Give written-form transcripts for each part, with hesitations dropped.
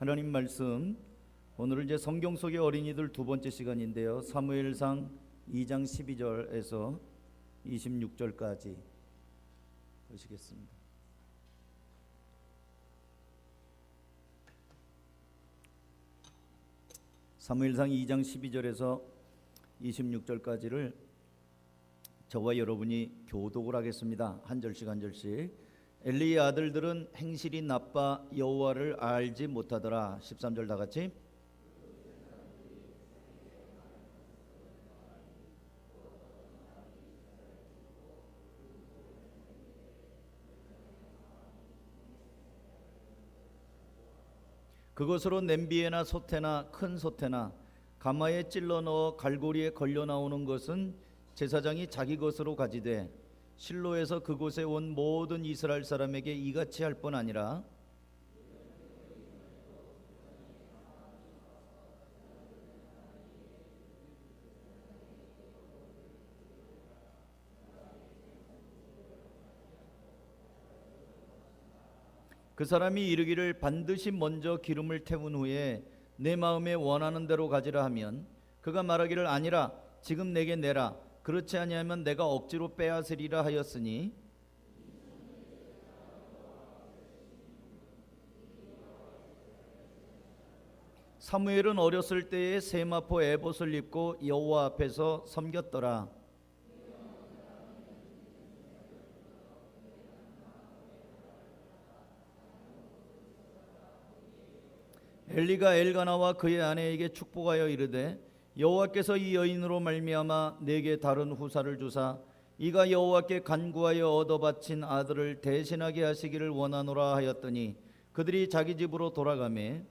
하나님 말씀, 오늘은 이제 성경 속의 어린이들 두 번째 시간인데요. 사무엘상 2장 12절에서 26절까지 보시겠습니다. 사무엘상 2장 12절에서 26절까지를 저와 여러분이 교독을 하겠습니다. 한 절씩 한 절씩. 엘리의 아들들은 행실이 나빠 여호와를 알지 못하더라. 13절 다 같이. 그것으로 냄비에나 솥에나 큰 솥에나 가마에 찔러 넣어 갈고리에 걸려 나오는 것은 제사장이 자기 것으로 가지되 실로에서 그곳에 온 모든 이스라엘 사람에게 이같이 할 뿐 아니라 그 사람이 이르기를 반드시 먼저 기름을 태운 후에 내 마음에 원하는 대로 가지라 하면 그가 말하기를 아니라 지금 내게 내라 그렇지 아니하면 내가 억지로 빼앗으리라 하였으니 사무엘은 어렸을 때에 세마포 에봇을 입고 여호와 앞에서 섬겼더라. 엘리가 엘가나와 그의 아내에게 축복하여 이르되 여호와께서 이 여인으로 말미암아 내게 다른 후사를 주사 이가 여호와께 간구하여 얻어 바친 아들을 대신하게 하시기를 원하노라 하였더니 그들이 자기 집으로 돌아가매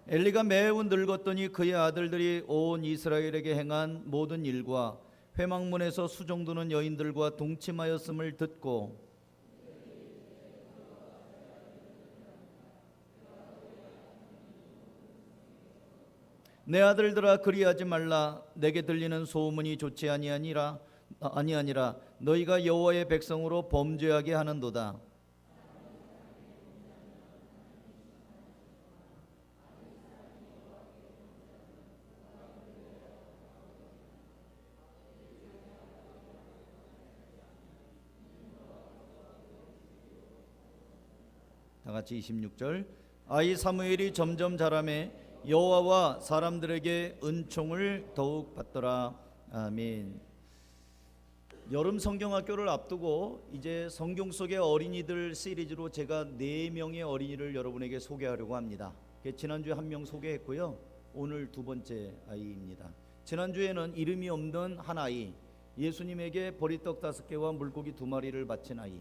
엘리가 매우 늙었더니 그의 아들들이 온 이스라엘에게 행한 모든 일과 회막문에서 수종드는 여인들과 동침하였음을 듣고 내 아들들아 그리하지 말라 내게 들리는 소문이 좋지 아니하니라 너희가 여호와의 백성으로 범죄하게 하는도다. 다같이 26절. 아이 사무엘이 점점 자라매 여호와와 사람들에게 은총을 더욱 받더라. 아멘. 여름 성경학교를 앞두고 이제 성경 속의 어린이들 시리즈로 제가 4명의 어린이를 여러분에게 소개하려고 합니다. 지난주에 1명 소개했고요. 오늘 두 번째 아이입니다. 지난주에는 이름이 없는 한 아이, 예수님에게 보리떡 5개와 물고기 2마리를 바친 아이.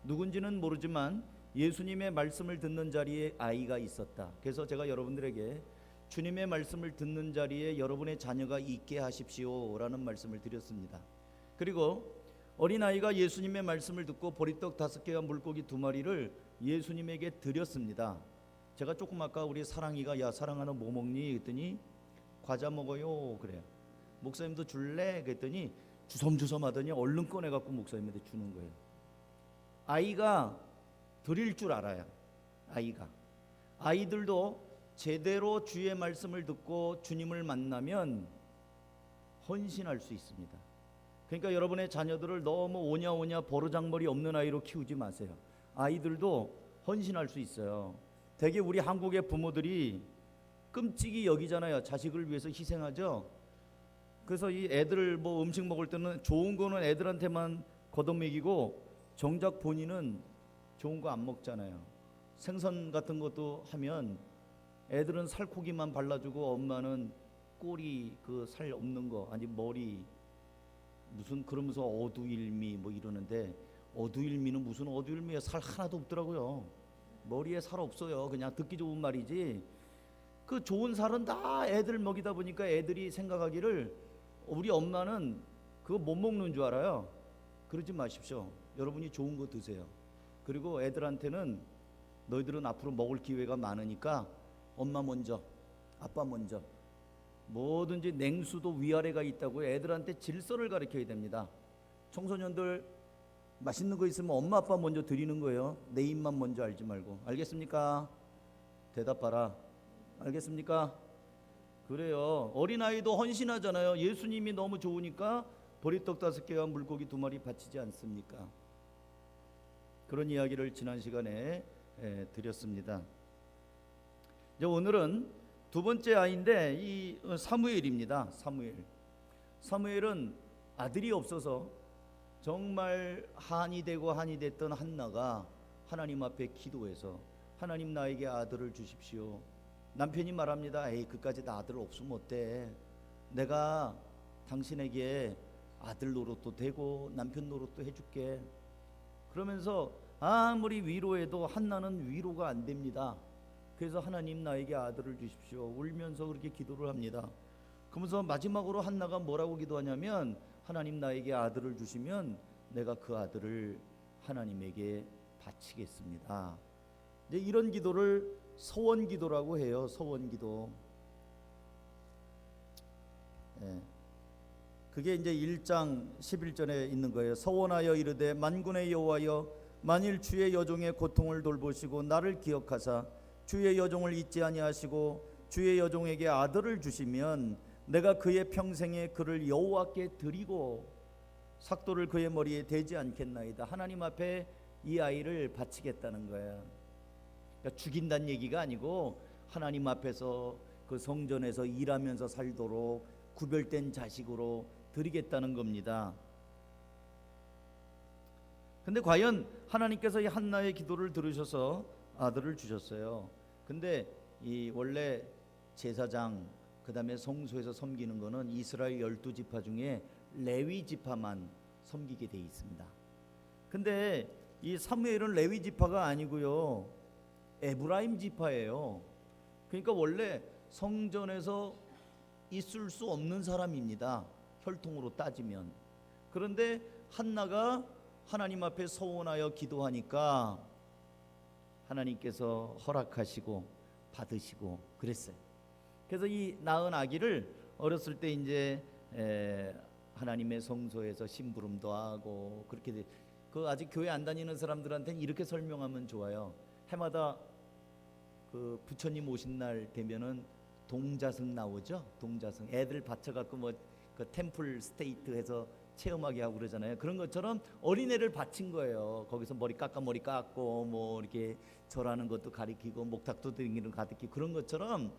누군지는 모르지만 예수님의 말씀을 듣는 자리에 아이가 있었다. 그래서 제가 여러분들에게 주님의 말씀을 듣는 자리에 여러분의 자녀가 있게 하십시오 라는 말씀을 드렸습니다. 그리고 어린아이가 예수님의 말씀을 듣고 보리떡 5개와 물고기 2마리를 예수님에게 드렸습니다. 제가 조금 아까 우리 사랑이가 야 사랑아 너 뭐 먹니? 그랬더니 과자 먹어요 그래요. 목사님도 줄래? 그랬더니 주섬주섬 하더니 얼른 꺼내갖고 목사님한테 주는 거예요. 아이가 드릴 줄 알아요. 아이들도 제대로 주의 말씀을 듣고 주님을 만나면 헌신할 수 있습니다. 그러니까 여러분의 자녀들을 너무 오냐오냐 버르장머리 없는 아이로 키우지 마세요. 아이들도 헌신할 수 있어요. 대개 우리 한국의 부모들이 끔찍이 여기잖아요. 자식을 위해서 희생하죠. 그래서 이 애들 뭐 음식 먹을 때는 좋은 거는 애들한테만 걷어먹이고 정작 본인은 좋은 거 안 먹잖아요. 생선 같은 것도 하면 애들은 살코기만 발라주고 엄마는 꼬리 그 살 없는 거 아니 머리 무슨 그러면서 어두일미 뭐 이러는데 어두일미는 무슨 어두일미야. 살 하나도 없더라고요. 머리에 살 없어요. 그냥 듣기 좋은 말이지 그 좋은 살은 다 애들 먹이다 보니까 애들이 생각하기를 우리 엄마는 그거 못 먹는 줄 알아요. 그러지 마십시오. 여러분이 좋은 거 드세요. 그리고 애들한테는 너희들은 앞으로 먹을 기회가 많으니까 엄마 먼저 아빠 먼저 뭐든지 냉수도 위아래가 있다고 애들한테 질서를 가르쳐야 됩니다. 청소년들 맛있는 거 있으면 엄마 아빠 먼저 드리는 거예요. 내 입만 먼저 알지 말고. 알겠습니까? 대답하라. 알겠습니까? 그래요. 어린아이도 헌신하잖아요. 예수님이 너무 좋으니까 보리떡 5개와 물고기 2마리 바치지 않습니까? 그런 이야기를 지난 시간에 드렸습니다. 이제 오늘은 두 번째 아이인데 이 사무엘입니다. 사무엘은 아들이 없어서 정말 한이 되고 한이 됐던 한나가 하나님 앞에 기도해서 하나님 나에게 아들을 주십시오. 남편이 말합니다. 에이 그까지 다 아들 없으면 어때? 내가 당신에게 아들 노릇도 되고 남편 노릇도 해줄게. 그러면서 아무리 위로해도 한나는 위로가 안 됩니다. 그래서 하나님 나에게 아들을 주십시오. 울면서 그렇게 기도를 합니다. 그러면서 마지막으로 한나가 뭐라고 기도하냐면 하나님 나에게 아들을 주시면 내가 그 아들을 하나님에게 바치겠습니다. 이제 이런 기도를 서원기도라고 해요. 서원기도. 그게 이제 1장 11절에 있는 거예요. 서원하여 이르되 만군의 여호와여 만일 주의 여종의 고통을 돌보시고 나를 기억하사 주의 여종을 잊지 아니하시고 주의 여종에게 아들을 주시면 내가 그의 평생에 그를 여호와께 드리고 삭도를 그의 머리에 대지 않겠나이다. 하나님 앞에 이 아이를 바치겠다는 거야. 그러니까 죽인다는 얘기가 아니고 하나님 앞에서 그 성전에서 일하면서 살도록 구별된 자식으로 드리겠다는 겁니다. 근데 과연 하나님께서 이 한나의 기도를 들으셔서 아들을 주셨어요. 근데 이 원래 제사장 그다음에 성소에서 섬기는 거는 이스라엘 12지파 중에 레위 지파만 섬기게 돼 있습니다. 근데 이 사무엘은 레위 지파가 아니고요. 에브라임 지파예요. 그러니까 원래 성전에서 있을 수 없는 사람입니다. 혈통으로 따지면. 그런데 한나가 하나님 앞에 서원하여 기도하니까 하나님께서 허락하시고 받으시고 그랬어요. 그래서 이 낳은 아기를 어렸을 때 이제 하나님의 성소에서 심부름도 하고 그렇게 그 아직 교회 안 다니는 사람들한테는 이렇게 설명하면 좋아요. 해마다 그 부처님 오신 날 되면은 동자승 나오죠. 동자승 애들 받쳐갖고 뭐 그 템플 스테이트 해서 체험하게 하고 그러잖아요. 그런 것처럼 어린애를 바친 거예요. 거기서 머리 깎고 뭐 이렇게 절하는 것도 가리키고 목탁도 드리는 거 가리키고 그런 것처럼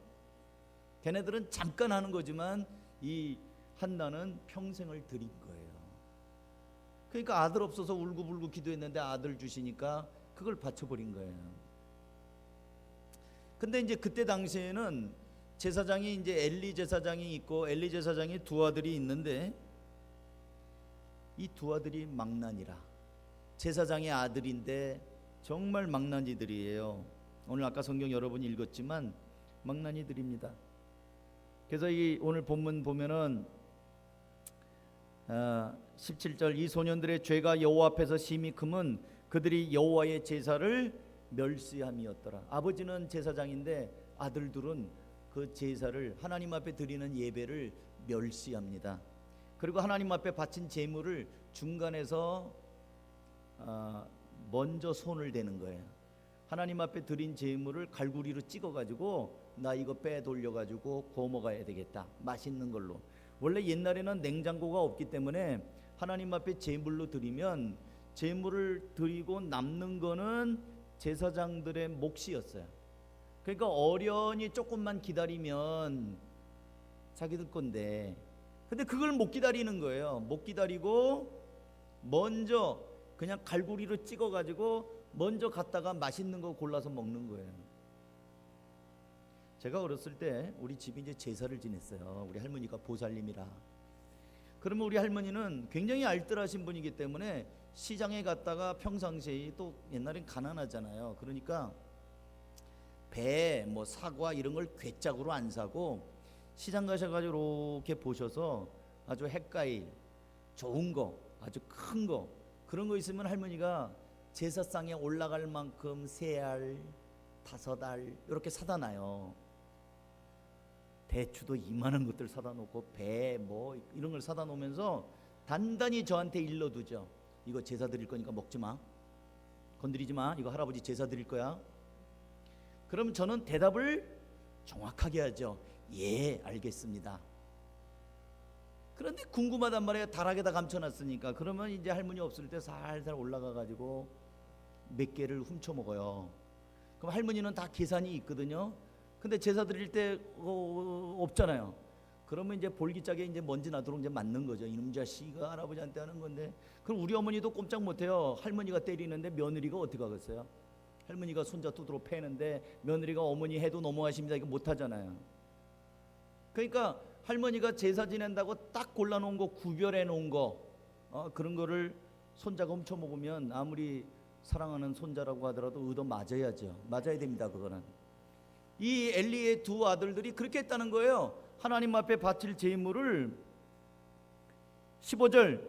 걔네들은 잠깐 하는 거지만 이 한나는 평생을 드린 거예요. 그러니까 아들 없어서 울고불고 기도했는데 아들 주시니까 그걸 바쳐버린 거예요. 근데 이제 그때 당시에는 제사장이 이제 엘리 제사장이 있고 엘리 제사장이 두 아들이 있는데 이 두 아들이 망나니라. 제사장의 아들인데 정말 망나니들이에요. 오늘 아까 성경 여러분이 읽었지만 망나니들입니다. 그래서 이 오늘 본문 보면은 17절 이 소년들의 죄가 여호와 앞에서 심히 크면 그들이 여호와의 제사를 멸시함이었더라. 아버지는 제사장인데 아들들은 그 제사를 하나님 앞에 드리는 예배를 멸시합니다. 그리고 하나님 앞에 바친 제물을 중간에서 먼저 손을 대는 거예요. 하나님 앞에 드린 제물을 갈구리로 찍어가지고 나 이거 빼돌려가지고 구워 먹어야 되겠다. 맛있는 걸로. 원래 옛날에는 냉장고가 없기 때문에 하나님 앞에 제물로 드리면 제물을 드리고 남는 거는 제사장들의 몫이었어요. 그러니까 어련히 조금만 기다리면 자기들 건데 근데 그걸 못 기다리는 거예요. 못 기다리고 먼저 그냥 갈구리로 찍어가지고 먼저 갔다가 맛있는 거 골라서 먹는 거예요. 제가 어렸을 때 우리 집이 이제 제사를 지냈어요. 우리 할머니가 보살님이라. 그러면 우리 할머니는 굉장히 알뜰하신 분이기 때문에 시장에 갔다가 평상시에 또 옛날엔 가난하잖아요. 그러니까 배, 뭐 사과 이런 걸 괴짝으로 안 사고 시장 가셔가지고 이렇게 보셔서 아주 햇가일 좋은 거, 아주 큰 거 그런 거 있으면 할머니가 제사상에 올라갈 만큼 3알, 5알 이렇게 사다 놔요. 대추도 이만한 것들 사다 놓고 배 뭐 이런 걸 사다 놓으면서 단단히 저한테 일러두죠. 이거 제사 드릴 거니까 먹지 마, 건드리지 마, 이거 할아버지 제사 드릴 거야. 그럼 저는 대답을 정확하게 하죠. 예, 알겠습니다. 그런데 궁금하단 말이에요. 다락에다 감춰놨으니까. 그러면 이제 할머니 없을 때 살살 올라가 가지고 몇 개를 훔쳐 먹어요. 그럼 할머니는 다 계산이 있거든요. 근데 제사 드릴 때 없잖아요. 그러면 이제 볼기짝에 이제 먼지 나도록 이제 맞는 거죠. 이놈 자식아 할아버지한테 하는 건데. 그럼 우리 어머니도 꼼짝 못해요. 할머니가 때리는데 며느리가 어떻게 하겠어요? 할머니가 손자 두드러 패는데 며느리가 어머니 해도 넘어가십니다. 이거 못하잖아요. 그러니까 할머니가 제사 지낸다고 딱 골라놓은 거, 구별해 놓은 거, 그런 거를 손자가 훔쳐 먹으면 아무리 사랑하는 손자라고 하더라도 얻어 맞아야죠. 맞아야 됩니다. 그거는. 이 엘리의 두 아들들이 그렇게 했다는 거예요. 하나님 앞에 바칠 제물을 15절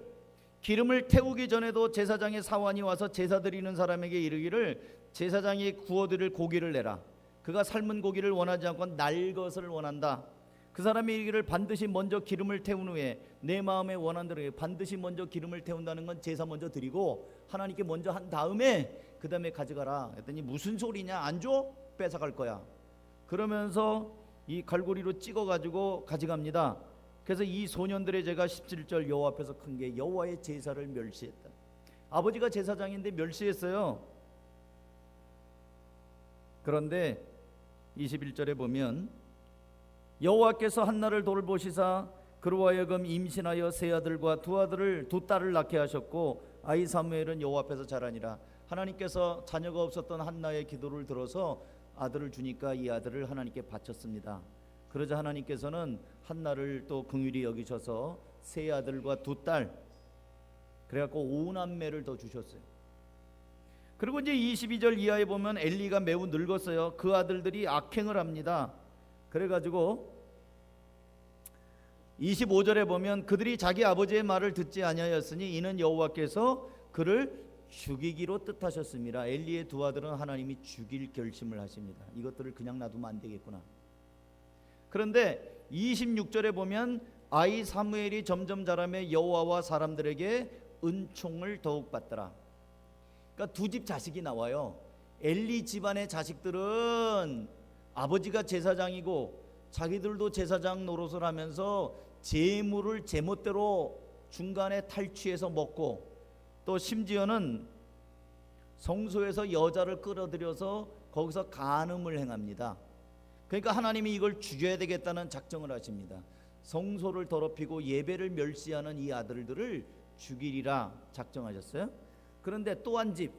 기름을 태우기 전에도 제사장의 사환이 와서 제사 드리는 사람에게 이르기를 제사장이 구워드릴 고기를 내라. 그가 삶은 고기를 원하지 않고 날 것을 원한다. 그 사람이 이르기를 반드시 먼저 기름을 태운 후에 내 마음에 원한 대로. 반드시 먼저 기름을 태운다는 건 제사 먼저 드리고 하나님께 먼저 한 다음에 그 다음에 가져가라 했더니 무슨 소리냐, 안 줘? 뺏어갈 거야. 그러면서 이 갈고리로 찍어가지고 가져갑니다. 그래서 이 소년들의 죄가 17절 여호와 앞에서 큰 게 여호와의 제사를 멸시했다. 아버지가 제사장인데 멸시했어요. 그런데 21절에 보면 여호와께서 한나를 돌보시사 그로 하여금 임신하여 세 아들과 두 딸을 낳게 하셨고 아이 사무엘은 여호와 앞에서 자라니라. 하나님께서 자녀가 없었던 한나의 기도를 들어서 아들을 주니까 이 아들을 하나님께 바쳤습니다. 그러자 하나님께서는 한나를 또 긍휼히 여기셔서 세 아들과 두 딸, 그래갖고 5남매를 더 주셨어요. 그리고 이제 22절 이하에 보면 엘리가 매우 늙었어요. 그 아들들이 악행을 합니다. 그래가지고 25절에 보면 그들이 자기 아버지의 말을 듣지 아니하였으니 이는 여호와께서 그를 죽이기로 뜻하셨습니다. 엘리의 두 아들은 하나님이 죽일 결심을 하십니다. 이것들을 그냥 놔두면 안 되겠구나. 그런데 26절에 보면 아이 사무엘이 점점 자라매 여호와와 사람들에게 은총을 더욱 받더라. 그러니까 두 집 자식이 나와요. 엘리 집안의 자식들은 아버지가 제사장이고 자기들도 제사장 노릇을 하면서 재물을 제멋대로 중간에 탈취해서 먹고 또 심지어는 성소에서 여자를 끌어들여서 거기서 간음을 행합니다. 그러니까 하나님이 이걸 죽여야 되겠다는 작정을 하십니다. 성소를 더럽히고 예배를 멸시하는 이 아들들을 죽이리라 작정하셨어요. 그런데 또 한 집,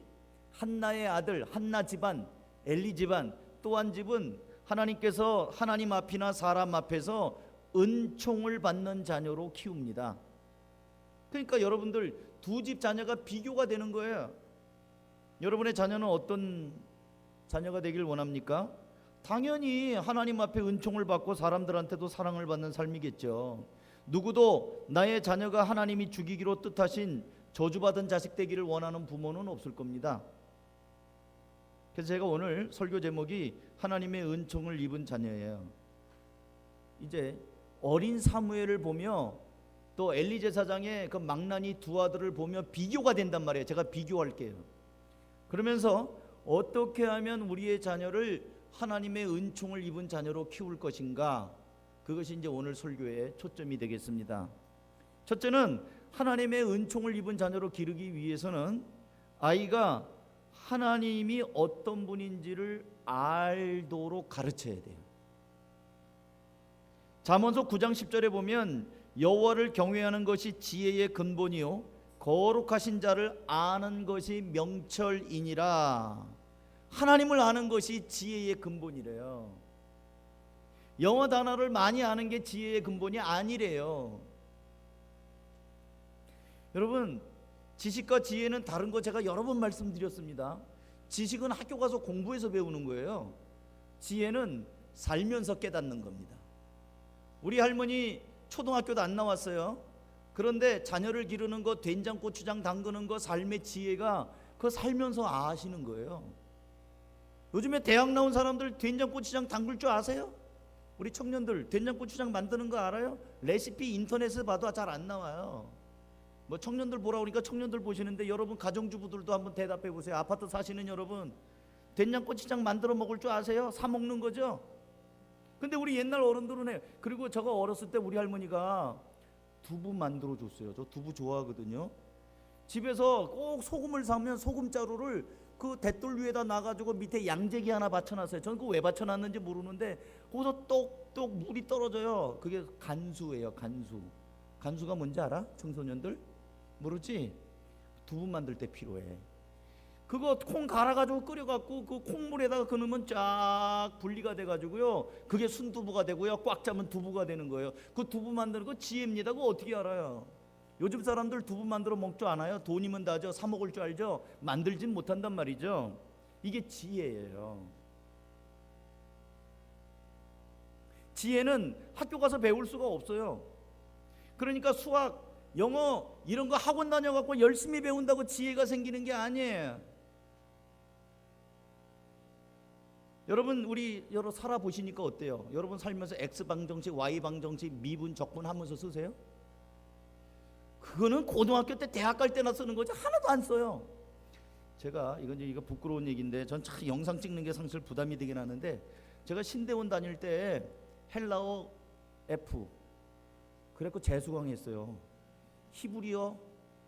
한나의 아들 한나 집안, 엘리 집안, 또 한 집은 하나님께서 하나님 앞이나 사람 앞에서 은총을 받는 자녀로 키웁니다. 그러니까 여러분들 두 집 자녀가 비교가 되는 거예요. 여러분의 자녀는 어떤 자녀가 되길 원합니까? 당연히 하나님 앞에 은총을 받고 사람들한테도 사랑을 받는 삶이겠죠. 누구도 나의 자녀가 하나님이 죽이기로 뜻하신 저주받은 자식 되기를 원하는 부모는 없을 겁니다. 그래서 제가 오늘 설교 제목이 하나님의 은총을 입은 자녀예요. 이제 어린 사무엘을 보며 또 엘리 제사장의 그 망나니 두 아들을 보며 비교가 된단 말이에요. 제가 비교할게요. 그러면서 어떻게 하면 우리의 자녀를 하나님의 은총을 입은 자녀로 키울 것인가, 그것이 이제 오늘 설교의 초점이 되겠습니다. 첫째는 하나님의 은총을 입은 자녀로 기르기 위해서는 아이가 하나님이 어떤 분인지를 알도록 가르쳐야 돼요. 잠언서 9장 10절에 보면 여호와를 경외하는 것이 지혜의 근본이요 거룩하신 자를 아는 것이 명철이니라. 하나님을 아는 것이 지혜의 근본이래요. 영어 단어를 많이 아는 게 지혜의 근본이 아니래요. 여러분, 지식과 지혜는 다른 거 제가 여러 번 말씀드렸습니다. 지식은 학교 가서 공부해서 배우는 거예요. 지혜는 살면서 깨닫는 겁니다. 우리 할머니 초등학교도 안 나왔어요. 그런데 자녀를 기르는 거, 된장 고추장 담그는 거, 삶의 지혜가 그거 살면서 아시는 거예요. 요즘에 대학 나온 사람들 된장 고추장 담글 줄 아세요? 우리 청년들 된장고추장 만드는 거 알아요? 레시피 인터넷에 봐도 잘 안 나와요. 뭐 청년들 보라 그러니까 청년들 보시는데 여러분 가정주부들도 한번 대답해 보세요. 아파트 사시는 여러분 된장고추장 만들어 먹을 줄 아세요? 사 먹는 거죠? 근데 우리 옛날 어른들은 해요. 그리고 저거 어렸을 때 우리 할머니가 두부 만들어 줬어요. 저 두부 좋아하거든요. 집에서 꼭 소금을 사면 소금자루를 그 대돌 위에다 놔가지고 밑에 양재기 하나 받쳐놨어요. 저는 그거 왜 받쳐놨는지 모르는데 거기서 똑똑 물이 떨어져요. 그게 간수예요. 간수. 간수가 뭔지 알아? 청소년들? 모르지? 두부 만들 때 필요해. 그거 콩 갈아가지고 끓여갖고 그 콩물에다가 그으면 쫙 분리가 돼가지고요. 그게 순두부가 되고요. 꽉 짜면 두부가 되는 거예요. 그 두부 만드는 거 지혜입니다. 그거 어떻게 알아요? 요즘 사람들 두부 만들어 먹을 줄 아나요? 돈이면 다죠. 사 먹을 줄 알죠? 만들진 못한단 말이죠. 이게 지혜예요. 지혜는 학교 가서 배울 수가 없어요. 그러니까 수학, 영어 이런 거 학원 다녀갖고 열심히 배운다고 지혜가 생기는 게 아니에요. 여러분 우리 여러 살아보시니까 어때요? 여러분 살면서 X방정식, Y방정식, 미분, 적분 하면서 쓰세요? 그거는 고등학교 때 대학 갈 때나 쓰는 거지 하나도 안 써요. 제가 이거 부끄러운 얘기인데 전 참 영상 찍는 게 사실 부담이 되긴 하는데 제가 신대원 다닐 때 헬라어 F 그래갖고 재수강했어요. 히브리어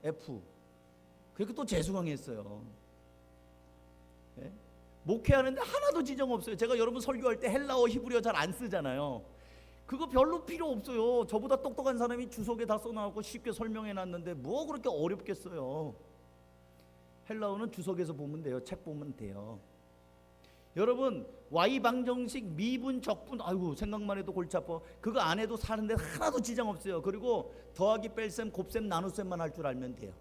F 그래갖고 또 재수강했어요. 네? 목회하는데 하나도 지정 없어요. 제가 여러분 설교할 때 헬라어 히브리어 잘 안 쓰잖아요. 그거 별로 필요 없어요. 저보다 똑똑한 사람이 주석에 다 써놔갖고 쉽게 설명해놨는데 뭐 그렇게 어렵겠어요. 헬라어는 주석에서 보면 돼요. 책 보면 돼요. 여러분 Y방정식, 미분, 적분 아이고 생각만 해도 골치 아파. 그거 안 해도 사는데 하나도 지장 없어요. 그리고 더하기, 뺄셈, 곱셈, 나눗셈만 할 줄 알면 돼요.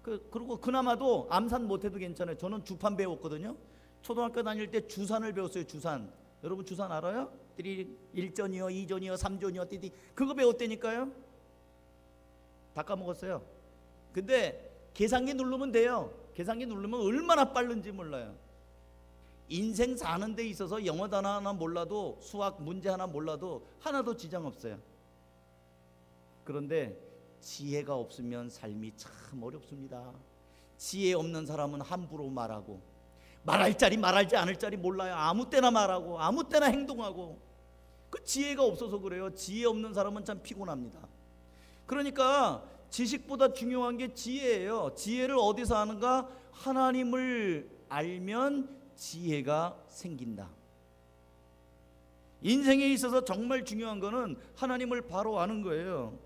그리고 그나마도 암산 못해도 괜찮아요. 저는 주판 배웠거든요. 초등학교 다닐 때 주산을 배웠어요. 주산. 여러분 주산 알아요? 1전이요 2전이요 3전이요 띠디 그거 배웠다니까요. 다 까먹었어요. 근데 계산기 누르면 돼요. 계산기 누르면 얼마나 빠른지 몰라요. 인생 사는 데 있어서 영어 단어 하나 몰라도 수학 문제 하나 몰라도 하나도 지장 없어요. 그런데 지혜가 없으면 삶이 참 어렵습니다. 지혜 없는 사람은 함부로 말하고 말할 자리 말할지 않을 자리 몰라요. 아무 때나 말하고 아무 때나 행동하고 그 지혜가 없어서 그래요. 지혜 없는 사람은 참 피곤합니다. 그러니까 지식보다 중요한 게 지혜예요. 지혜를 어디서 하는가? 하나님을 알면 지혜가 생긴다. 인생에 있어서 정말 중요한 거는 하나님을 바로 아는 거예요.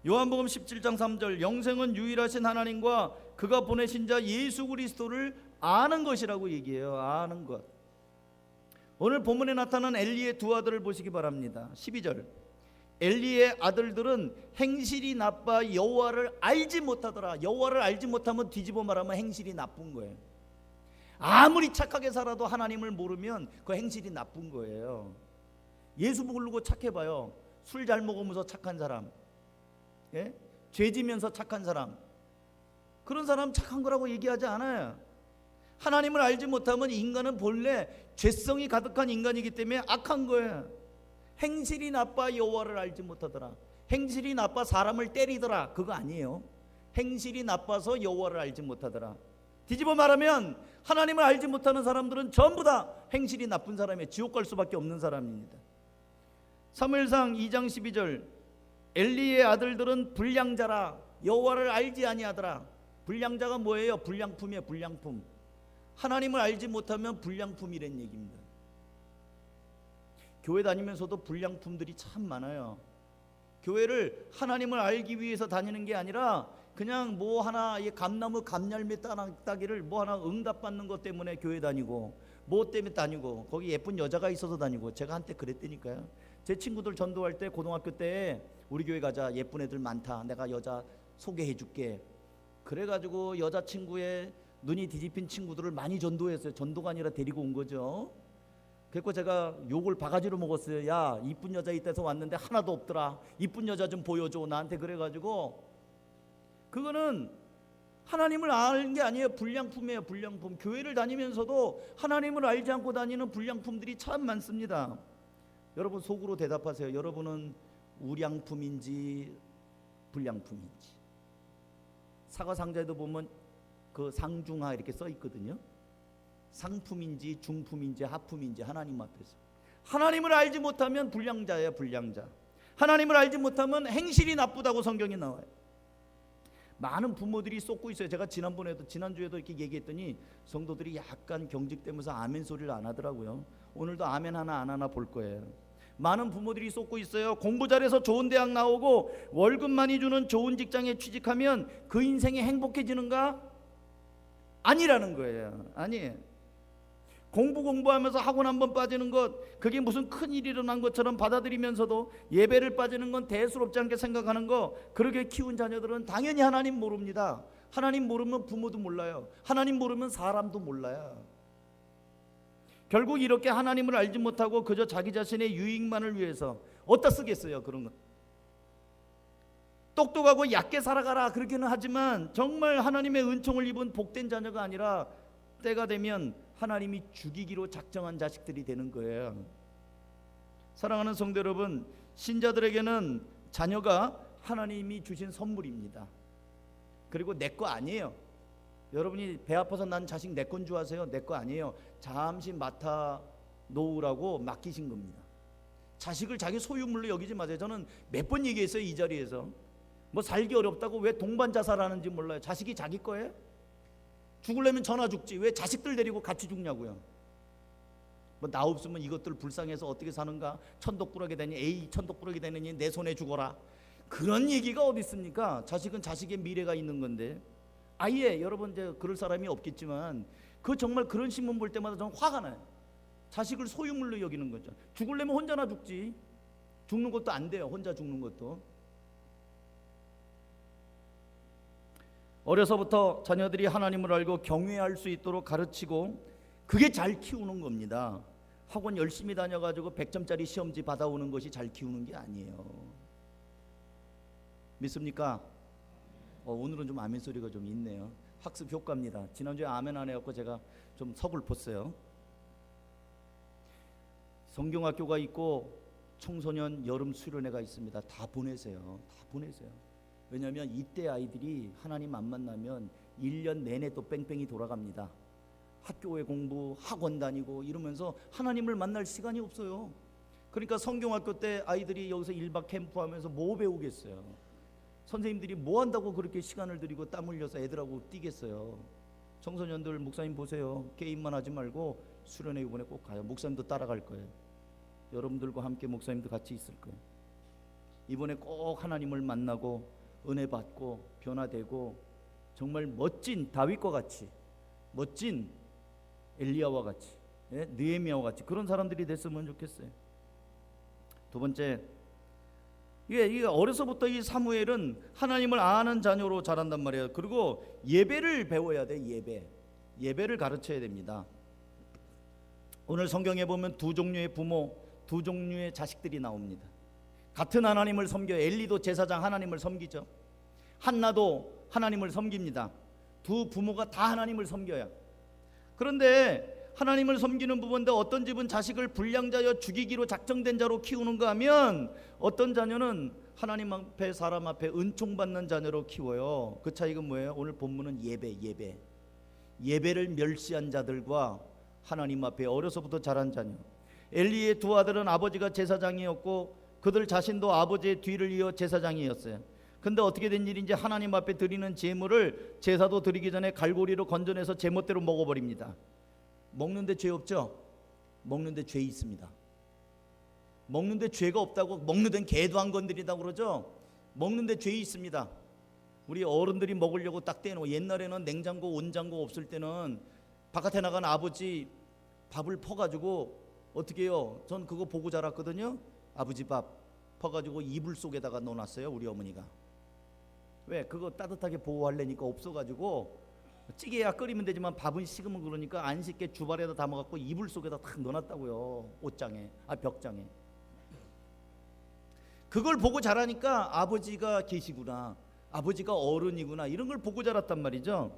요한복음 17장 3절 영생은 유일하신 하나님과 그가 보내신 자 예수 그리스도를 아는 것이라고 얘기해요. 아는 것. 오늘 본문에 나타난 엘리의 두 아들을 보시기 바랍니다. 12절 엘리의 아들들은 행실이 나빠 여호와를 알지 못하더라. 여호와를 알지 못하면 뒤집어 말하면 행실이 나쁜 거예요. 아무리 착하게 살아도 하나님을 모르면 그 행실이 나쁜 거예요. 예수 부르고 착해봐요. 술 잘 먹으면서 착한 사람, 예? 죄 지면서 착한 사람, 그런 사람 착한 거라고 얘기하지 않아요. 하나님을 알지 못하면 인간은 본래 죄성이 가득한 인간이기 때문에 악한 거예요. 행실이 나빠 여호와를 알지 못하더라. 행실이 나빠 사람을 때리더라. 그거 아니에요. 행실이 나빠서 여호와를 알지 못하더라. 뒤집어 말하면 하나님을 알지 못하는 사람들은 전부 다 행실이 나쁜 사람이에요. 지옥 갈 수밖에 없는 사람입니다. 사무엘상 2장 12절 엘리의 아들들은 불량자라 여호와를 알지 아니하더라. 불량자가 뭐예요? 불량품이에요. 불량품. 하나님을 알지 못하면 불량품이란 얘기입니다. 교회 다니면서도 불량품들이 참 많아요. 교회를 하나님을 알기 위해서 다니는 게 아니라 그냥 뭐 하나 이 감나무 감열매 따기를 뭐 하나 응답받는 것 때문에 교회 다니고 뭐 때문에 다니고 거기 예쁜 여자가 있어서 다니고 제가 한때 그랬다니까요. 제 친구들 전도할 때 고등학교 때 우리 교회 가자 예쁜 애들 많다 내가 여자 소개해 줄게 그래가지고 여자친구의 눈이 뒤집힌 친구들을 많이 전도했어요. 전도가 아니라 데리고 온 거죠. 그래서 제가 욕을 바가지로 먹었어요. 야 이쁜 여자 이때서 왔는데 하나도 없더라. 이쁜 여자 좀 보여줘 나한테. 그래가지고 그거는 하나님을 아는 게 아니에요. 불량품이에요. 불량품. 교회를 다니면서도 하나님을 알지 않고 다니는 불량품들이 참 많습니다. 여러분 속으로 대답하세요. 여러분은 우량품인지 불량품인지. 사과 상자에도 보면 그 상중하 이렇게 써 있거든요. 상품인지 중품인지 하품인지 하나님 앞에서. 하나님을 알지 못하면 불량자예요, 불량자. 하나님을 알지 못하면 행실이 나쁘다고 성경에 나와요. 많은 부모들이 쏟고 있어요. 제가 지난주에도 이렇게 얘기했더니 성도들이 약간 경직되면서 아멘 소리를 안 하더라고요. 오늘도 아멘 하나 안 하나 볼 거예요. 많은 부모들이 쏟고 있어요. 공부 잘해서 좋은 대학 나오고 월급 많이 주는 좋은 직장에 취직하면 그 인생이 행복해지는가? 아니라는 거예요. 아니에요. 공부하면서 학원 한번 빠지는 것, 그게 무슨 큰일이 일어난 것처럼 받아들이면서도 예배를 빠지는 건 대수롭지 않게 생각하는 거, 그렇게 키운 자녀들은 당연히 하나님 모릅니다. 하나님 모르면 부모도 몰라요. 하나님 모르면 사람도 몰라요. 결국 이렇게 하나님을 알지 못하고 그저 자기 자신의 유익만을 위해서 어디다 쓰겠어요, 그런 거. 똑똑하고 얕게 살아가라 그렇게는 하지만 정말 하나님의 은총을 입은 복된 자녀가 아니라 때가 되면 하나님이 죽이기로 작정한 자식들이 되는 거예요. 사랑하는 성도 여러분, 신자들에게는 자녀가 하나님이 주신 선물입니다. 그리고 내 거 아니에요. 여러분이 배 아파서 난 자식 내 건 줄 아세요? 내 거 아니에요. 잠시 맡아 놓으라고 맡기신 겁니다. 자식을 자기 소유물로 여기지 마세요. 저는 몇 번 얘기했어요, 이 자리에서. 뭐 살기 어렵다고 왜 동반 자살하는지 몰라요. 자식이 자기 거예요? 죽으려면 전화 죽지 왜 자식들 데리고 같이 죽냐고요. 뭐 나 없으면 이것들 불쌍해서 어떻게 사는가, 천독꾸러기 되니, 에이 천독꾸러기 되느니 내 손에 죽어라, 그런 얘기가 어디 있습니까? 자식은 자식의 미래가 있는 건데. 아예 여러분 이제 그럴 사람이 없겠지만 그 정말 그런 신문 볼 때마다 저는 화가 나요. 자식을 소유물로 여기는 거죠. 죽으려면 혼자나 죽지, 죽는 것도 안 돼요. 혼자 죽는 것도. 어려서부터 자녀들이 하나님을 알고 경외할 수 있도록 가르치고 그게 잘 키우는 겁니다. 학원 열심히 다녀가지고 100점짜리 시험지 받아오는 것이 잘 키우는 게 아니에요. 믿습니까? 오늘은 좀 아멘 소리가 좀 있네요. 학습 효과입니다. 지난주에 아멘 안 해갖고 제가 좀 서글펐어요. 성경학교가 있고 청소년 여름 수련회가 있습니다. 다 보내세요. 다 보내세요. 왜냐하면 이때 아이들이 하나님 안 만나면 1년 내내 또 뺑뺑이 돌아갑니다. 학교에 공부, 학원 다니고 이러면서 하나님을 만날 시간이 없어요. 그러니까 성경학교 때 아이들이 여기서 1박 캠프하면서 뭐 배우겠어요. 선생님들이 뭐 한다고 그렇게 시간을 들이고 땀 흘려서 애들하고 뛰겠어요. 청소년들 목사님 보세요. 게임만 하지 말고 수련회 이번에 꼭 가요. 목사님도 따라갈 거예요. 여러분들과 함께 목사님도 같이 있을 거예요. 이번에 꼭 하나님을 만나고 은혜 받고 변화되고 정말 멋진 다윗과 같이, 멋진 엘리야와 같이, 느헤미야와 같이 그런 사람들이 됐으면 좋겠어요. 두 번째, 이게 어려서부터 이 사무엘은 하나님을 아는 자녀로 자란단 말이에요. 그리고 예배를 배워야 돼. 예배를 가르쳐야 됩니다. 오늘 성경에 보면 두 종류의 부모, 두 종류의 자식들이 나옵니다. 같은 하나님을 섬겨요. 엘리도 제사장 하나님을 섬기죠. 한나도 하나님을 섬깁니다. 두 부모가 다 하나님을 섬겨요. 그런데 하나님을 섬기는 부부인데 어떤 집은 자식을 불량자여 죽이기로 작정된 자로 키우는가 하면 어떤 자녀는 하나님 앞에 사람 앞에 은총받는 자녀로 키워요. 그 차이가 뭐예요? 오늘 본문은 예배를 멸시한 자들과 하나님 앞에 어려서부터 자란 자녀. 엘리의 두 아들은 아버지가 제사장이었고 그들 자신도 아버지의 뒤를 이어 제사장이었어요. 근데 어떻게 된 일인지 하나님 앞에 드리는 제물을 제사도 드리기 전에 갈고리로 건져내서 제멋대로 먹어버립니다. 먹는데 죄 없죠? 먹는데 죄 있습니다. 먹는데 죄가 없다고, 먹는 데는 개도 안 건드린다고 그러죠? 먹는데 죄 있습니다. 우리 어른들이 먹으려고 딱 떼놓고, 옛날에는 냉장고 온장고 없을 때는 바깥에 나간 아버지 밥을 퍼가지고 어떻게 해요? 전 그거 보고 자랐거든요. 아버지 밥 퍼가지고 이불 속에다가 넣어놨어요, 우리 어머니가. 왜? 그거 따뜻하게 보호하려니까 없어가지고 찌개야 끓이면 되지만 밥은 식으면 그러니까 안 식게 주발에다 담아갖고 이불 속에다 탁 넣어놨다고요. 옷장에, 벽장에. 그걸 보고 자라니까 아버지가 계시구나, 아버지가 어른이구나, 이런 걸 보고 자랐단 말이죠.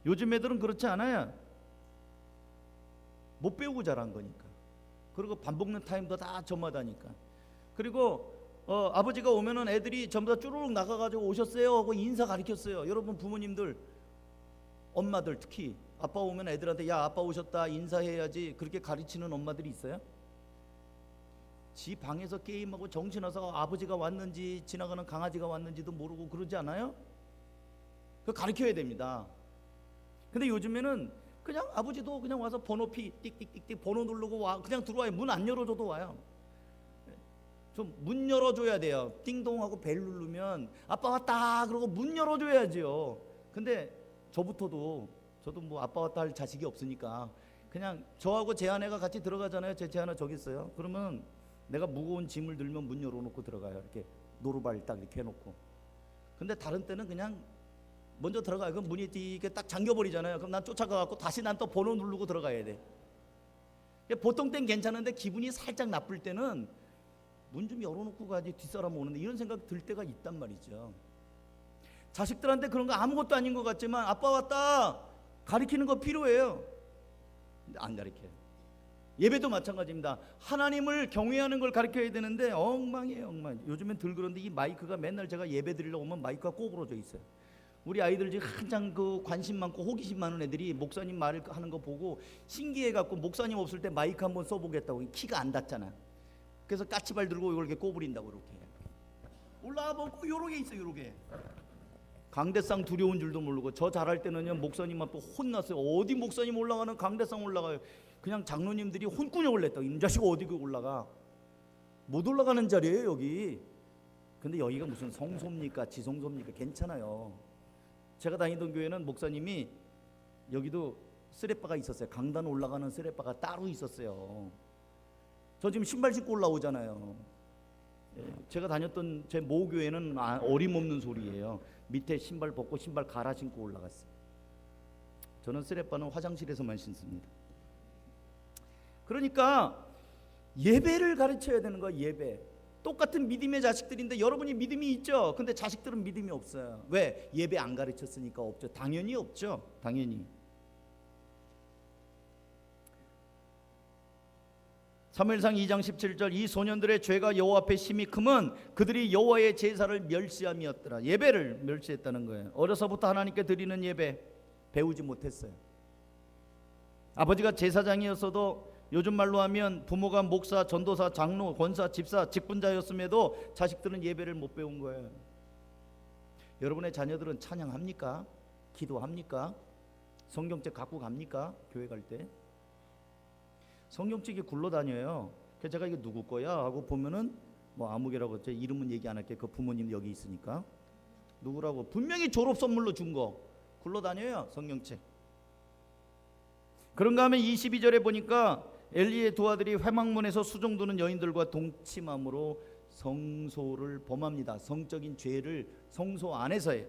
요즘 애들은 그렇지 않아요. 못 배우고 자란 거니까. 그리고 밥 먹는 타임도 다 저마다니까. 그리고 아버지가 오면은 애들이 전부 다 쭈루룩 나가가지고 오셨어요 하고 인사 가르쳤어요. 여러분 부모님들, 엄마들 특히 아빠 오면 애들한테 야 아빠 오셨다 인사해야지 그렇게 가르치는 엄마들이 있어요? 지 방에서 게임하고 정신없어 아버지가 왔는지 지나가는 강아지가 왔는지도 모르고 그러지 않아요? 그거 가르쳐야 됩니다. 근데 요즘에는 그냥 아버지도 그냥 와서 번호키 띡띡띡띡 번호 누르고 와 그냥 들어와요. 문 안 열어줘도 와요. 좀 문 열어줘야 돼요. 띵동하고 벨 누르면 아빠 왔다 그러고 문 열어줘야지요. 근데 저도 뭐 아빠 왔다 할 자식이 없으니까 그냥 저하고 제 아내가 같이 들어가잖아요. 제 아내 저기 있어요. 그러면 내가 무거운 짐을 들면 문 열어놓고 들어가요. 이렇게 노루발 딱 이렇게 해놓고. 근데 다른 때는 그냥 먼저 들어가요. 그럼 문이 이렇게 딱 잠겨버리잖아요. 그럼 난 쫓아가갖고 다시 난 또 번호 누르고 들어가야 돼. 보통 땐 괜찮은데 기분이 살짝 나쁠 때는 문 좀 열어놓고 가지 뒷사람 오는데 이런 생각 들 때가 있단 말이죠. 자식들한테 그런 거 아무것도 아닌 것 같지만 아빠 왔다 가르치는 거 필요해요. 근데 안 가르쳐요. 예배도 마찬가지입니다. 하나님을 경외하는 걸 가르쳐야 되는데 엉망이에요, 엉망. 요즘엔 덜 그런데 이 마이크가 맨날 제가 예배 드리려고 오면 마이크가 꼬부러져 있어요. 우리 아이들 지금 한창 그 관심 많고 호기심 많은 애들이 목사님 말을 하는 거 보고 신기해갖고 목사님 없을 때 마이크 한번 써보겠다고. 키가 안 닿잖아. 그래서 까치발 들고 이걸 이렇게 꼬부린다고. 이렇게 올라와 보고 요렇게 있어. 요렇게 강대상 두려운 줄도 모르고. 저 잘할 때는요 목사님만 또 혼났어요. 어디 목사님 올라가는 강대상 올라가요. 그냥 장로님들이 혼꾸녕을 냈다. 이 자식 어디 올라가. 못 올라가는 자리예요 여기. 근데 여기가 무슨 성소입니까 지성소입니까? 괜찮아요. 제가 다니던 교회는 목사님이 여기도 쓰레바가 있었어요. 강단 올라가는 쓰레바가 따로 있었어요. 저 지금 신발 신고 올라오잖아요. 제가 다녔던 제 모교회는 어림없는 소리예요. 밑에 신발 벗고 신발 갈아 신고 올라갔어요. 저는 쓰레바는 화장실에서만 신습니다. 그러니까 예배를 가르쳐야 되는 거예요. 예배. 똑같은 믿음의 자식들인데 여러분이 믿음이 있죠. 근데 자식들은 믿음이 없어요. 왜? 예배 안 가르쳤으니까 없죠. 당연히 없죠. 당연히. 사무엘상 2장 17절 이 소년들의 죄가 여호와 앞에 심히 크면 그들이 여호와의 제사를 멸시함이었더라. 예배를 멸시했다는 거예요. 어려서부터 하나님께 드리는 예배 배우지 못했어요. 아버지가 제사장이었어도 요즘 말로 하면 부모가 목사, 전도사, 장로, 권사, 집사, 직분자였음에도 자식들은 예배를 못 배운 거예요. 여러분의 자녀들은 찬양합니까? 기도합니까? 성경책 갖고 갑니까? 교회 갈 때? 성경책이 굴러다녀요. 그래서 제가 이게 누구 거야? 하고 보면은 뭐 아무개라고 제 이름은 얘기 안 할게. 그 부모님 여기 있으니까. 누구라고 분명히 졸업 선물로 준 거 굴러다녀요. 성경책. 그런가 하면 22절에 보니까 엘리의 두 아들이 회막문에서 수종드는 여인들과 동침함으로 성소를 범합니다. 성적인 죄를 성소 안에서 해요.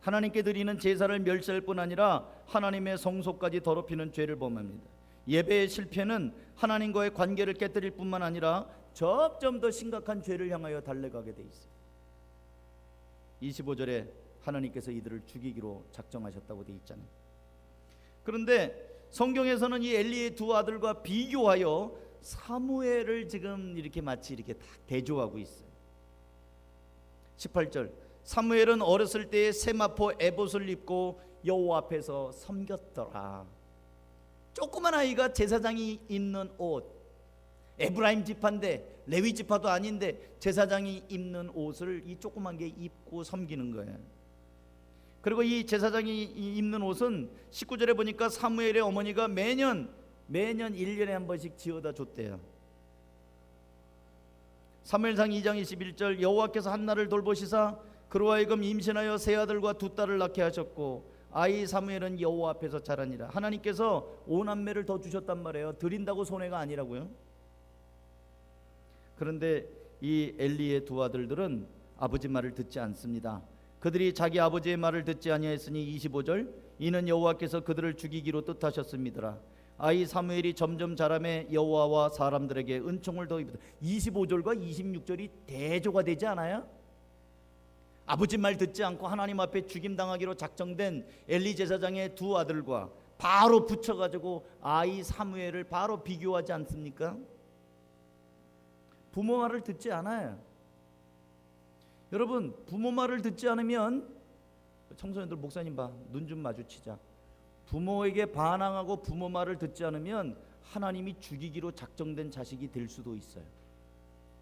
하나님께 드리는 제사를 멸시할 뿐 아니라 하나님의 성소까지 더럽히는 죄를 범합니다. 예배의 실패는 하나님과의 관계를 깨뜨릴 뿐만 아니라 점점 더 심각한 죄를 향하여 달려가게 돼 있어요. 25절에 하나님께서 이들을 죽이기로 작정하셨다고 돼 있잖아요. 그런데 성경에서는 이 엘리의 두 아들과 비교하여 사무엘을 지금 이렇게 마치 이렇게 딱 대조하고 있어요. 18절 사무엘은 어렸을 때에 세마포 에봇을 입고 여호와 앞에서 섬겼더라. 조그만 아이가 제사장이 입는 옷, 에브라임 지파인데 레위 지파도 아닌데 제사장이 입는 옷을 이 조그만 게 입고 섬기는 거예요. 그리고 이 제사장이 입는 옷은 19절에 보니까 사무엘의 어머니가 매년 1년에 한 번씩 지어다 줬대요. 사무엘상 2장 21절 여호와께서 한나를 돌보시사 그로 하여금 임신하여 세 아들과 두 딸을 낳게 하셨고 아이 사무엘은 여호와 앞에서 자라니라. 하나님께서 오남매를 더 주셨단 말이에요. 드린다고 손해가 아니라고요. 그런데 이 엘리의 두 아들들은 아버지 말을 듣지 않습니다. 그들이 자기 아버지의 말을 듣지 아니하였으니 25절 이는 여호와께서 그들을 죽이기로 뜻하셨습니다. 아이 사무엘이 점점 자라매 여호와와 사람들에게 은총을 더 입었다. 25절과 26절이 대조가 되지 않아요? 아버지 말 듣지 않고 하나님 앞에 죽임당하기로 작정된 엘리 제사장의 두 아들과 바로 붙여가지고 아이 사무엘을 바로 비교하지 않습니까? 부모 말을 듣지 않아요. 여러분, 부모 말을 듣지 않으면, 청소년들 목사님 봐, 눈 좀 마주치자. 부모에게 반항하고 부모 말을 듣지 않으면 하나님이 죽이기로 작정된 자식이 될 수도 있어요.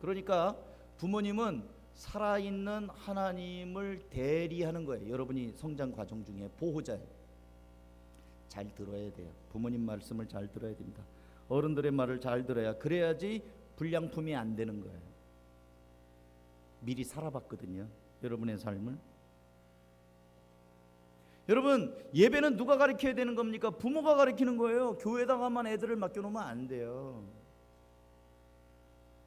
그러니까 부모님은 살아있는 하나님을 대리하는 거예요. 여러분이 성장 과정 중에 보호자예요. 잘 들어야 돼요. 부모님 말씀을 잘 들어야 됩니다. 어른들의 말을 잘 들어야, 그래야지 불량품이 안 되는 거예요. 미리 살아봤거든요, 여러분의 삶을. 여러분, 예배는 누가 가르쳐야 되는 겁니까? 부모가 가르치는 거예요. 교회에다가만 애들을 맡겨놓으면 안 돼요.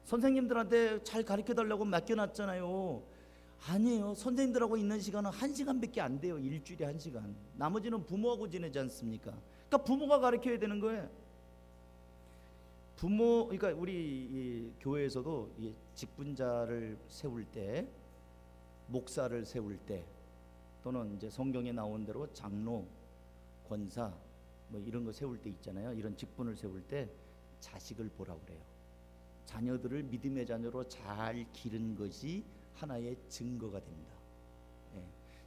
선생님들한테 잘 가르쳐달라고 맡겨놨잖아요. 아니에요. 선생님들하고 있는 시간은 1시간밖에 안 돼요. 일주일에 1시간. 나머지는 부모하고 지내지 않습니까? 그러니까 부모가 가르쳐야 되는 거예요. 그러니까 우리 이 교회에서도 이 직분자를 세울 때, 목사를 세울 때, 또는 이제 성경에 나온 대로 장로, 권사 뭐 이런 거 세울 때 있잖아요. 이런 직분을 세울 때 자식을 보라고 그래요. 자녀들을 믿음의 자녀로 잘 기른 것이 하나의 증거가 됩니다. 예.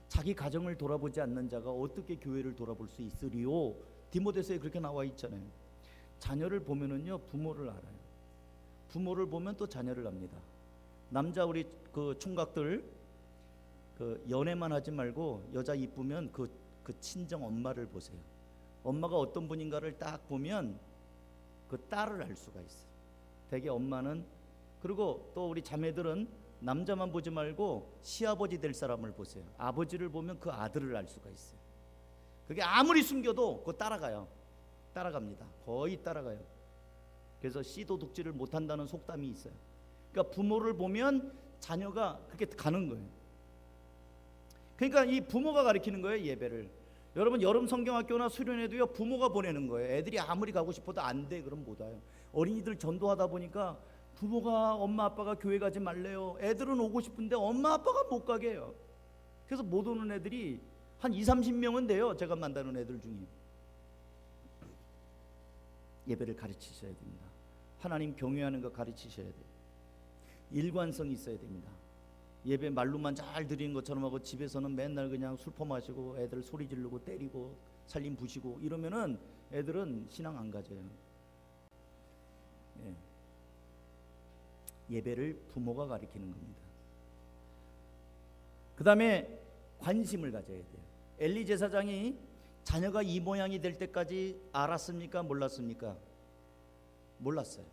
자기 가정을 돌아보지 않는 자가 어떻게 교회를 돌아볼 수 있으리요? 디모데서에 그렇게 나와 있잖아요. 자녀를 보면은요, 부모를 알아요. 부모를 보면 또 자녀를 압니다. 남자 우리 그 총각들, 그 연애만 하지 말고 여자 이쁘면 그 친정 엄마를 보세요. 엄마가 어떤 분인가를 딱 보면 그 딸을 알 수가 있어요. 대개 엄마는, 그리고 또 우리 자매들은 남자만 보지 말고 시아버지 될 사람을 보세요. 아버지를 보면 그 아들을 알 수가 있어요. 그게 아무리 숨겨도 그거 따라갑니다. 거의 따라가요. 그래서 씨도둑질을 못한다는 속담이 있어요. 그러니까 부모를 보면 자녀가 그렇게 가는 거예요. 그러니까 이 부모가 가르치는 거예요, 예배를. 여러분, 여름 성경학교나 수련회도요, 부모가 보내는 거예요. 애들이 아무리 가고 싶어도 안 돼, 그럼 못 와요. 어린이들 전도하다 보니까 부모가, 엄마 아빠가 교회 가지 말래요. 애들은 오고 싶은데 엄마 아빠가 못 가게 해요. 그래서 못 오는 애들이 한 20-30명은 돼요, 제가 만나는 애들 중에. 예배를 가르치셔야 됩니다. 하나님 경외하는 거 가르치셔야 돼요. 일관성이 있어야 됩니다. 예배 말로만 잘 드리는 것처럼 하고 집에서는 맨날 그냥 술 퍼마시고 애들 소리 지르고 때리고 살림 부시고 이러면은 애들은 신앙 안 가져요. 예배를 부모가 가르치는 겁니다. 그 다음에 관심을 가져야 돼요. 엘리 제사장이 자녀가 이 모양이 될 때까지 알았습니까? 몰랐습니까? 몰랐어요.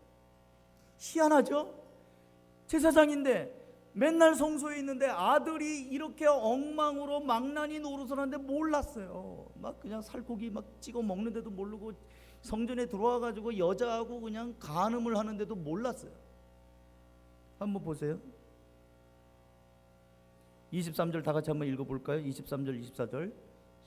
희한하죠? 제사장인데 맨날 성소에 있는데 아들이 이렇게 엉망으로 망나니 노릇을 하는데 몰랐어요. 막 그냥 살코기 막 찍어 먹는데도 모르고 성전에 들어와 가지고 여자하고 그냥 간음을 하는데도 몰랐어요. 한번 보세요. 23절 다 같이 한번 읽어볼까요? 23절 24절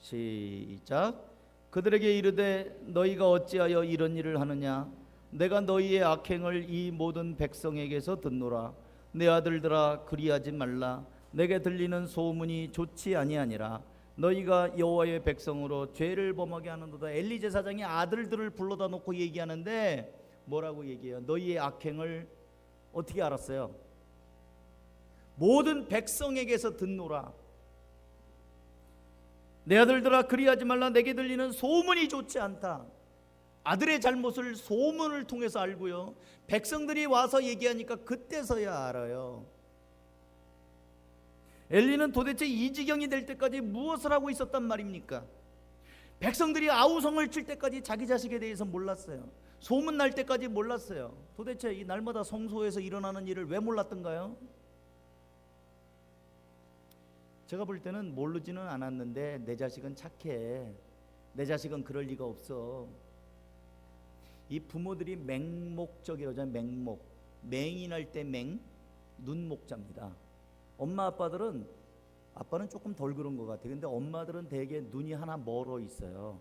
시작. 그들에게 이르되 너희가 어찌하여 이런 일을 하느냐? 내가 너희의 악행을 이 모든 백성에게서 듣노라. 내 아들들아, 그리하지 말라. 내게 들리는 소문이 좋지 아니하니라. 너희가 여호와의 백성으로 죄를 범하게 하는도다. 엘리 제사장이 아들들을 불러다 놓고 얘기하는데 뭐라고 얘기해요? 너희의 악행을 어떻게 알았어요? 모든 백성에게서 듣노라. 내 아들들아, 그리하지 말라. 내게 들리는 소문이 좋지 않다. 아들의 잘못을 소문을 통해서 알고요, 백성들이 와서 얘기하니까 그때서야 알아요. 엘리는 도대체 이 지경이 될 때까지 무엇을 하고 있었단 말입니까? 백성들이 아우성을 칠 때까지 자기 자식에 대해서 몰랐어요. 소문 날 때까지 몰랐어요. 도대체 이 날마다 성소에서 일어나는 일을 왜 몰랐던가요? 제가 볼 때는 모르지는 않았는데 내 자식은 착해, 내 자식은 그럴 리가 없어. 이 부모들이 맹목적이라고 하잖아요. 맹목, 맹인할 때 맹, 눈목자입니다. 엄마 아빠들은, 아빠는 조금 덜 그런 것 같아요. 근데 엄마들은 되게 눈이 하나 멀어 있어요.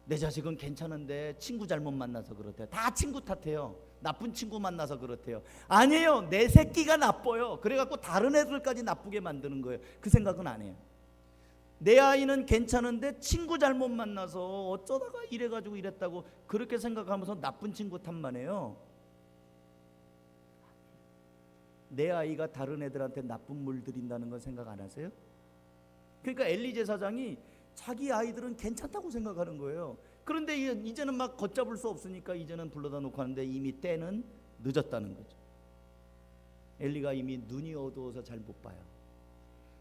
내 자식은 괜찮은데 친구 잘못 만나서 그렇대요. 다 친구 탓해요. 나쁜 친구 만나서 그렇대요. 아니에요, 내 새끼가 나빠요. 그래갖고 다른 애들까지 나쁘게 만드는 거예요. 그 생각은 안 해요. 내 아이는 괜찮은데 친구 잘못 만나서 어쩌다가 이래가지고 이랬다고 그렇게 생각하면서 나쁜 친구 탓만 해요. 내 아이가 다른 애들한테 나쁜 물 들인다는 건 생각 안 하세요? 그러니까 엘리 제사장이 자기 아이들은 괜찮다고 생각하는 거예요. 그런데 이제는 막 걷잡을 수 없으니까 이제는 불러다 놓고 하는데 이미 때는 늦었다는 거죠. 엘리가 이미 눈이 어두워서 잘 못 봐요.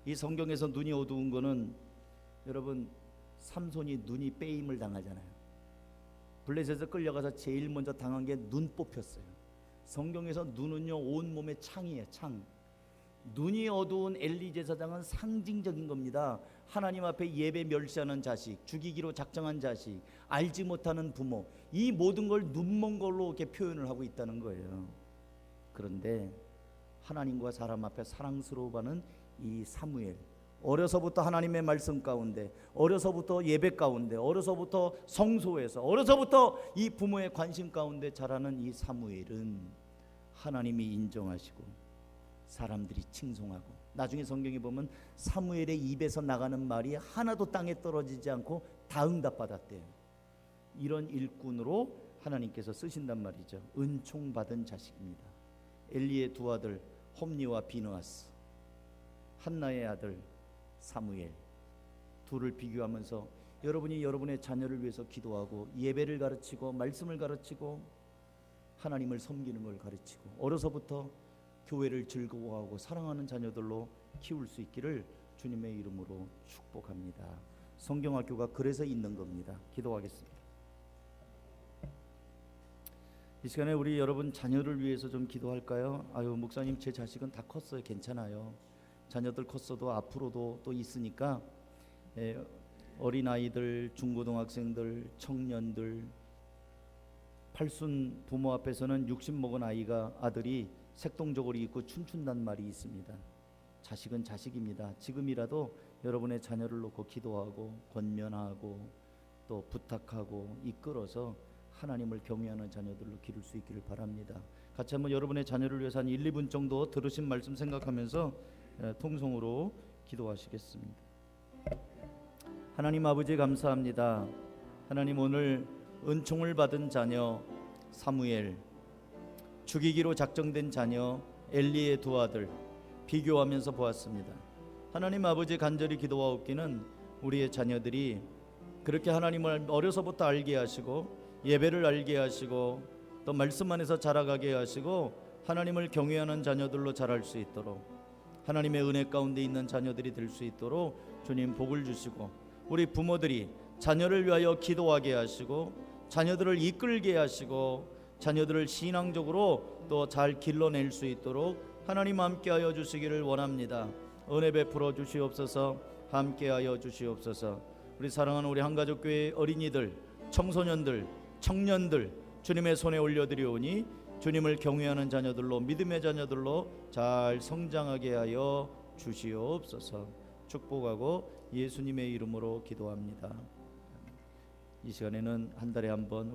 이 성경에서 눈이 어두운 거는 여러분, 삼손이 눈이 빼임을 당하잖아요. 블레셋에서 끌려가서 제일 먼저 당한 게 눈 뽑혔어요. 성경에서 눈은요 온몸의 창이에요. 창. 눈이 어두운 엘리 제사장은 상징적인 겁니다. 하나님 앞에 예배 멸시하는 자식, 죽이기로 작정한 자식, 알지 못하는 부모, 이 모든 걸 눈먼 걸로 이렇게 표현을 하고 있다는 거예요. 그런데 하나님과 사람 앞에 사랑스러워하는 이 사무엘, 어려서부터 하나님의 말씀 가운데, 어려서부터 예배 가운데, 어려서부터 성소에서, 어려서부터 이 부모의 관심 가운데 자라는 이 사무엘은 하나님이 인정하시고 사람들이 칭송하고, 나중에 성경에 보면 사무엘의 입에서 나가는 말이 하나도 땅에 떨어지지 않고 다 응답받았대요. 이런 일꾼으로 하나님께서 쓰신단 말이죠. 은총 받은 자식입니다. 엘리의 두 아들 홈니와 비느하스, 한나의 아들 사무엘, 둘을 비교하면서 여러분이 여러분의 자녀를 위해서 기도하고 예배를 가르치고 말씀을 가르치고 하나님을 섬기는 걸 가르치고 어려서부터 교회를 즐거워하고 사랑하는 자녀들로 키울 수 있기를 주님의 이름으로 축복합니다. 성경학교가 그래서 있는 겁니다. 기도하겠습니다. 이 시간에 우리 여러분 자녀를 위해서 좀 기도할까요? 아유, 목사님 제 자식은 다 컸어요. 괜찮아요. 자녀들 컸어도 앞으로도 또 있으니까 어린아이들, 중고등학생들, 청년들, 팔순 부모 앞에서는 60 먹은 아들이 색동저고리 입고 춤춘단 말이 있습니다. 자식은 자식입니다. 지금이라도 여러분의 자녀를 놓고 기도하고 권면하고 또 부탁하고 이끌어서 하나님을 경외하는 자녀들로 기를 수 있기를 바랍니다. 같이 한번 여러분의 자녀를 위해서 한 1, 2분 정도 들으신 말씀 생각하면서 통성으로 기도하시겠습니다. 하나님 아버지 감사합니다. 하나님, 오늘 은총을 받은 자녀 사무엘, 죽이기로 작정된 자녀 엘리의 두 아들 비교하면서 보았습니다. 하나님 아버지, 간절히 기도하옵기는 우리의 자녀들이 그렇게 하나님을 어려서부터 알게 하시고 예배를 알게 하시고 또 말씀 안에서 자라가게 하시고 하나님을 경외하는 자녀들로 자랄 수 있도록, 하나님의 은혜 가운데 있는 자녀들이 될 수 있도록 주님 복을 주시고, 우리 부모들이 자녀를 위하여 기도하게 하시고 자녀들을 이끌게 하시고 자녀들을 신앙적으로 또 잘 길러낼 수 있도록 하나님 함께하여 주시기를 원합니다. 은혜 베풀어 주시옵소서. 함께하여 주시옵소서. 우리 사랑하는 우리 한가족교회 어린이들, 청소년들, 청년들 주님의 손에 올려드리오니 주님을 경외하는 자녀들로, 믿음의 자녀들로 잘 성장하게 하여 주시옵소서. 축복하고 예수님의 이름으로 기도합니다. 이 시간에는 한 달에 한 번 우리